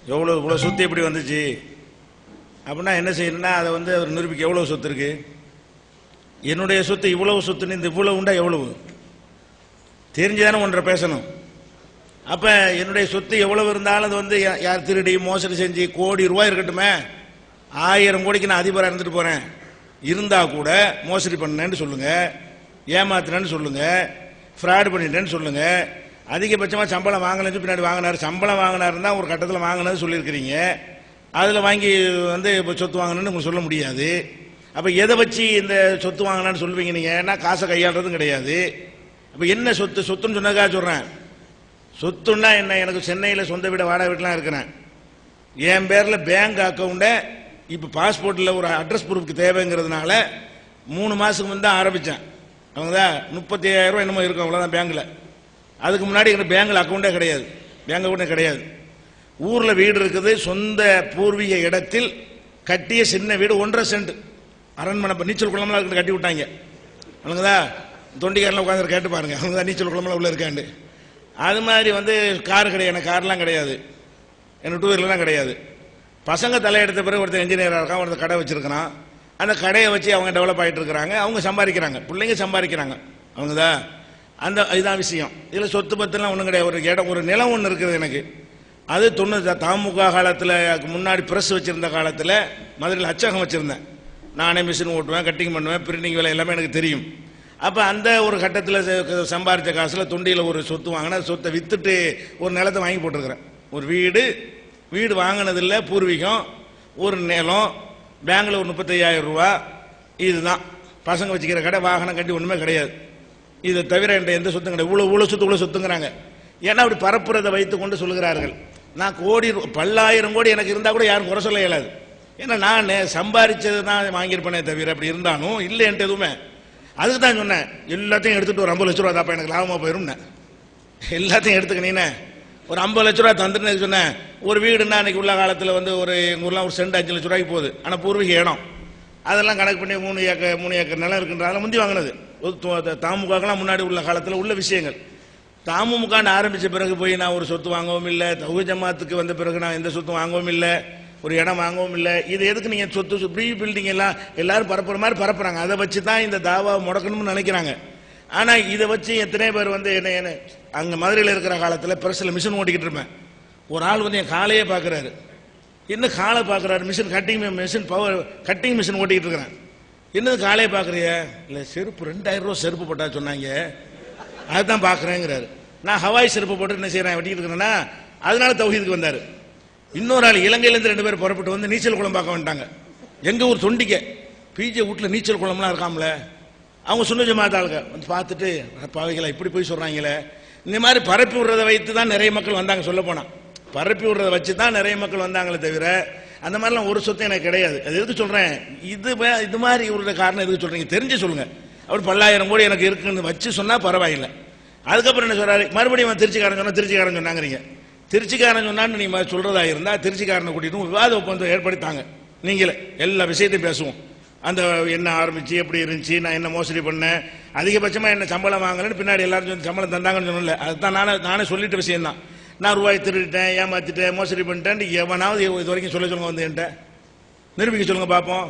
இவ்வளோ சொத்து எப்படி வந்துச்சு அப்படின்னா என்ன செய்யணும்னா அதை வந்து அவர் நிரூபிக்க எவ்வளோ சொத்து இருக்கு, என்னுடைய சொத்து இவ்வளவு சொத்துன்னு இந்த இவ்வளவு உண்டா எவ்வளவு தெரிஞ்சுதானே ஒன்றை பேசணும். அப்ப என்னுடைய சொத்து எவ்வளவு இருந்தாலும் அது வந்து யார் திருடி மோசடி செஞ்சு கோடி ரூபாய் இருக்கட்டுமே, 1000 கோடிக்கு நான் அதிபராக இருந்துட்டு போறேன் இருந்தா கூட மோசடி பண்ணேன்னு சொல்லுங்க, ஏமாத்தினேன்னு சொல்லுங்க, ஃப்ராட் பண்ணிட்டேன்னு சொல்லுங்க. அதிகபட்சமா சம்பளம் வாங்கலன்னு பின்னாடி வாங்கினார், சம்பளம் வாங்கினாருன்னா ஒரு கட்டத்தில் வாங்கினது சொல்லியிருக்கிறீங்க, அதில் வாங்கி வந்து இப்போ சொத்து வாங்கினு உங்களுக்கு சொல்ல முடியாது. அப்போ எதை வச்சு இந்த சொத்து வாங்கினான்னு சொல்லுவீங்க நீங்க? ஏன்னா காசை கையாளுறதும் கிடையாது. அப்போ என்ன சொத்து சொத்துன்னு சொன்னதுக்காக சொல்றேன். சொத்துன்னா என்ன, எனக்கு சென்னையில் சொந்த வீடு வாடகை வீட்டுலாம் இருக்கிறேன், என் பேரில் பேங்க் அக்கௌண்ட்டை இப்போ பாஸ்போர்ட்டில் ஒரு அட்ரஸ் ப்ரூஃப்க்கு தேவைங்கிறதுனால 3 மாதத்துக்கு முந்தான் ஆரம்பித்தேன். அவங்க தான் 35,000 ரூபாய் என்னமோ இருக்கும் அவ்வளோதான் பேங்கில். அதுக்கு முன்னாடி எனக்கு பேங்கில் அக்கௌண்ட்டே கிடையாது, பேங்க் அக்கௌண்ட்டே கிடையாது. ஊரில் வீடு இருக்குது, சொந்த பூர்வீக இடத்தில் கட்டிய சின்ன வீடு 1.5 சென்ட் அரண்மனை, நீச்சல் குளம்லாம் இருக்கு கட்டி விட்டாங்க. அவங்கதா தொண்டிக்காரெலாம் உட்காந்து கேட்டு பாருங்க, அவங்க தான் நீச்சல் குளம்லாம் உள்ள இருக்காண்டு. அது மாதிரி வந்து கார் கிடையாது, எனக்கு கார்லாம் கிடையாது, எனக்கு 2 வீலர்லாம் கிடையாது. பசங்க தலையெடுத்த பிறகு ஒருத்தர் இன்ஜினியராக இருக்கான், ஒருத்தர் கடை வச்சிருக்கிறான். அந்த கடையை வச்சு அவங்க டெவலப் ஆகிட்டு இருக்கிறாங்க, அவங்க சம்பாதிக்கிறாங்க, பிள்ளைங்க சம்பாதிக்கிறாங்க. அவங்க தான் அந்த இதுதான் விஷயம். இதில் சொத்து பத்துலாம் ஒன்றும் கிடையாது. ஒரு இடம் ஒரு நிலம் ஒன்று இருக்குது எனக்கு, அது தமுக காலத்தில் முன்னாடி பிரஸ் வச்சிருந்த காலத்தில் மதுரையில் அச்சகம் வச்சிருந்தேன். நானே மிஷின் ஓட்டுவேன், கட்டிங் பண்ணுவேன், பிரிண்டிங் வேலை எல்லாமே எனக்கு தெரியும். அப்போ அந்த ஒரு கட்டத்தில் சம்பாதிச்ச காசில் தொண்டியில் ஒரு சொத்து வாங்கினா, சொத்தை வித்துட்டு ஒரு நிலத்தை வாங்கி போட்டிருக்கிறேன். ஒரு வீடு வாங்கினதில்லை, பூர்வீகம், ஒரு நிலம், பேங்கில் ஒரு 35,000 ரூபா, இதுதான் பசங்க வச்சுக்கிற கடை, வாகனம் கட்டி ஒன்றுமே கிடையாது. இதை தவிர எந்த சொத்தும் கிடையாது. இவ்வளோ சொத்துங்கிறாங்க. ஏன்னா அப்படி பரப்புறதை வைத்துக் கொண்டு சொல்லுகிறார்கள். நான் கோடி பல்லாயிரம் கோடி எனக்கு இருந்தால் கூட யாரும் குறை சொல்ல இயலாது. ஏன்னா நான் சம்பாதிச்சது தான் வாங்கியிருப்பேனே தவிர அப்படி இருந்தாலும் இல்லை என்கிட்ட எதுவுமே. அதுக்கு தான் சொன்னேன், எல்லாத்தையும் எடுத்துட்டு ஒரு 50 லட்ச ரூபா தாப்பா எனக்கு லாபமாக போயிடும், எல்லாத்தையும் எடுத்துக்கினீன்னு ஒரு 50 லட்ச ரூபா தந்துட்டு சொன்னேன். ஒரு வீடுன்னா அன்னைக்கு உள்ள காலத்தில் வந்து ஒரு எங்கள் ஊர்லாம் ஒரு சென்ட் 5 லட்ச ரூபாய்க்கு போகுது. ஆனால் பூர்வீக இடம் அதெல்லாம் கணக்கு பண்ணி 3 ஏக்கர் நிலம் இருக்குன்றதால முந்தி வாங்கினது. தாமுகலாம் முன்னாடி உள்ள காலத்தில் உள்ள விஷயங்கள். தாமுகாண்டு ஆரம்பித்த பிறகு போய் நான் ஒரு சொத்து வாங்கவும் இல்லை, தௌஹீத் ஜமாத்துக்கு வந்த பிறகு நான் எந்த சொத்தும் வாங்கவும் இல்லை, ஒரு இடம் வாங்கவும் இல்லை. இது எதுக்கு நீங்கள் சொத்து ப்ரீ பில்டிங் எல்லாம் எல்லாரும் பரப்புற மாதிரி பரப்புறாங்க. அதை வச்சு தான் இந்த தாவா முடக்கணும்னு நினைக்கிறாங்க. ஆனால் இதை வச்சு எத்தனை பேர் வந்து என்ன அங்கே மதுரையில் இருக்கிற காலத்தில் பிரஸில் மிஷின் ஓட்டிக்கிட்டு இருப்பேன். ஒரு ஆள் வந்து என் காலையே பார்க்குறாரு, இன்னும் காலை பார்க்குறாரு, மிஷின் பவர் கட்டிங் மிஷின் ஓட்டிக்கிட்டு இருக்கிறேன். என்னது காலையே பார்க்குறிய? இல்லை செருப்பு 2000 ரூபா செருப்பு போட்டா சொன்னாங்க, அதுதான் பார்க்குறேங்கிறாரு. நான் ஹவாய் செருப்பு போட்டு என்ன செய்கிறேன் வெட்டிக்கிட்டு இருக்கிறேன்னா, அதனால தௌஹீதுக்கு வந்தார். இன்னொரு ஆள் இலங்கையிலேருந்து 2 பேர் புறப்பட்டு வந்து நீச்சல் குளம் பார்க்க வந்துட்டாங்க. எங்கள் ஊர் தொண்டிக்க பிஜே வீட்டில் நீச்சல் குளம்லாம் இருக்காமல, அவங்க சுன்ன ஜமாத் ஆளுங்க வந்து பார்த்துட்டு பாவைகளை இப்படி போய் சொல்கிறாங்களே. இந்த மாதிரி பரப்பி விடுறதை வைத்து தான் நிறைய மக்கள் வந்தாங்க. சொல்ல போனால் பரப்பி விடுறதை வச்சு தான் நிறைய மக்கள் வந்தாங்களே தவிர அந்த மாதிரிலாம் ஒரு சொத்து எனக்கு கிடையாது. அது எதுக்கு சொல்கிறேன், இது மாதிரி இவருடைய காரணம் எதுக்கு சொல்கிறீங்க தெரிஞ்சு சொல்லுங்கள். அப்படி 10,000 கோடி எனக்கு இருக்குன்னு வச்சு சொன்னால் பரவாயில்லை. அதுக்கப்புறம் என்ன சொல்கிறாரு, மறுபடியும் திருச்சிக்காரன் சொன்னாங்கிறீங்க. திருச்சிக்காரன் சொன்னான்னு நீங்கள் சொல்கிறதா இருந்தால் திருச்சிக்காரனை கூட்டிட்டு விவாத ஒப்பந்தம் ஏற்படுத்தாங்க. நீங்களே எல்லா விஷயத்தையும் பேசுவோம். அந்த என்ன ஆரம்பிச்சு எப்படி இருந்துச்சு, நான் என்ன மோசடி பண்ணேன், அதிகபட்சமாக என்ன சம்பளம் வாங்கலன்னு பின்னாடி எல்லாரும் சம்பளம் தந்தாங்கன்னு சொன்னல, அதுதான் நானே சொல்லிட்ட விஷயம் தான். நான் ரூபாய் திருடிட்டேன், ஏமாத்திட்டேன், மோசடி பண்ணிட்டேன், எவனாவது இது வரைக்கும் சொல்லுங்க வந்து என்கிட்ட நிரூபிக்க சொல்லுங்க பார்ப்போம்.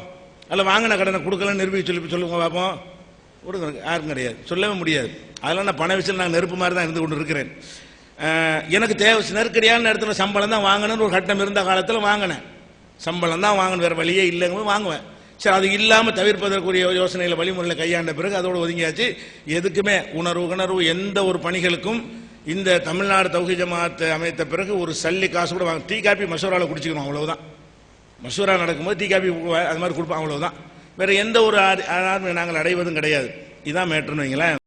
அதில் வாங்கின கடனை கொடுக்கலன்னு நிரூபிக்க சொல்லுங்க பார்ப்போம். கொடுங்க, யாருக்கும் கிடையாது, சொல்லவே முடியாது. அதெல்லாம் நான் பண விஷயம் நான் நெருப்பு மாதிரி தான் இருந்து கொண்டு இருக்கிறேன். எனக்கு தேவை நெருக்கடியான நேரத்தில் சம்பளம் தான் வாங்கணும்னு ஒரு கட்டம் இருந்த காலத்தில் வாங்கினேன். சம்பளம் தான் வாங்கணும், வேறு வழியே இல்லைங்க வாங்குவேன். சரி, அது இல்லாமல் தவிர்ப்பதற்குரிய யோசனையில் வழிமுறையில் கையாண்ட பிறகு அதோடு ஒதுங்கியாச்சு. எதுக்குமே உணர்வு எந்த ஒரு பணிகளுக்கும் இந்த தமிழ்நாடு தௌஹீத் ஜமாத் அமைத்த பிறகு ஒரு சல்லி காசு கூட வாங்க. டீ காப்பி மசூராவில் குடிச்சிக்கணும், அவ்வளவுதான். மசூரா நடக்கும்போது டீ காப்பி அது மாதிரி கொடுப்போம், அவ்வளவுதான். வேற எந்த ஒரு நாங்கள் அடைவதும் கிடையாது. இதான் மேட்ருன்னு வைங்களேன்.